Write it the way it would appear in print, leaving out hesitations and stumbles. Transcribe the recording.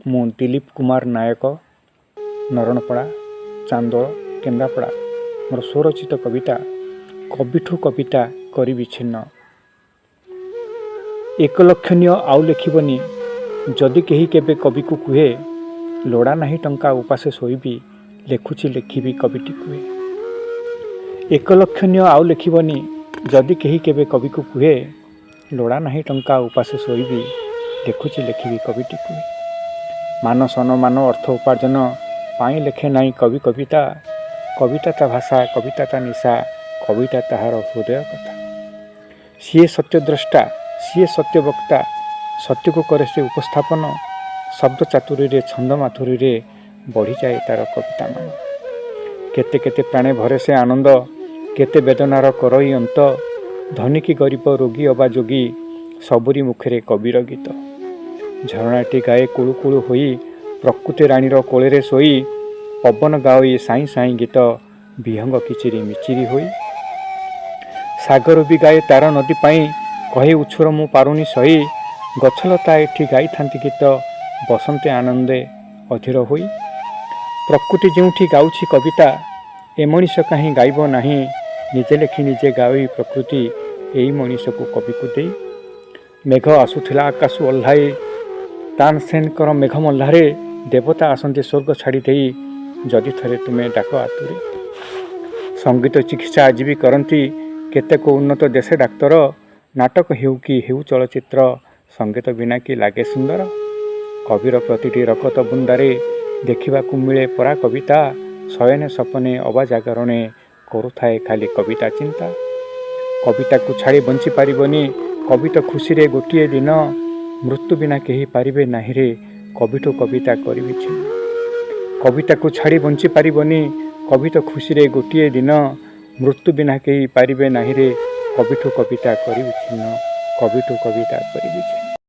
ମୁଁ ଦିलीप कुमार नायक नरणपड़ा चांदोल केन्द्रापड़ा मोर स्वरचित कविता कविठू कविता करी विच्छिन्न। एक लक्षणीय आउ लिखबनी जदि कहीं केबे कवि को कुहे लोड़ा नहीं टंका उपासे शोइबी लेखुची लिखिबी कविटी कुहे। एक लक्षणीय आउ लिखबनी जदि कहीं केबे कवि को कुहे लोड़ा नहीं टंका उपासे शोइबी लेखुची लिखिबी कविटी कुहे। मान सम्मान अर्थ उपार्जन पाई लेखे नाई कवि कविता कविता ता भाषा कविता ता निशा कविता ताहार हृदय कथा। सीए सत्यद्रष्टा सीए सत्यवक्ता सत्य को करे से उपस्थापन शब्द चातुरी छंद माथुरी बढ़ी जाए तार कविता मान। केते केते प्राणे भरे से आनंद केते वेदनार करई अंत धनी की गरीब रोगी अबा जोगी सबुरी मुखरे कविर गीत। झरणाटी गाए कुळु कुळु होई प्रकृति राणीर कोଳରେ ଶୋଇ पवन गाई साई साई गीत विहंग किचिरी मिचिरी होई। सागर भी गाए तार नदी पाई कहे उछुर मु पारुनी सही गछलता एठी गाई थांती गीत बसंते आनंदे अधीर होई। प्रकृति जोठी गाउछि कविता ए मनीष कहीं गाइब नाही निजे लेखि निजे गाई प्रकृति एई मनीष को कवि को दे। मेघ आसुथिला आकाश ओह्लाई तानसेनकर मेघ मल्लारे देवता आसंते स्वर्ग छाड़ी दे जदि थरे तुमे डाक आतुरे। संगीत चिकित्सा आज भी करती केतेक उन्नत देशे डाक्तर नाटक हेउ कि हेउ चलचित्र संगीत बिना कि लागे सुंदर। कविर प्रतिटी रकत बुंदारे देखा मिले परा कविता शयने सपने अबा जागरणे करुथाए खाली कविता चिंता। कविता को छाड़ी बंची पारिबनी कविता खुशी रे गोटिए दिन मृत्यु बिना केही पारिबे नाही रे कविठू कविता करी विच्छिन्न। कविता को छाड़ी बंची पारिबनी कविता खुशी रे गोटिए दिन मृत्यु बिना केही पारिबे नाही रे कविठू कविता करी विच्छिन्न कविठू कविता करी विच्छिन्न।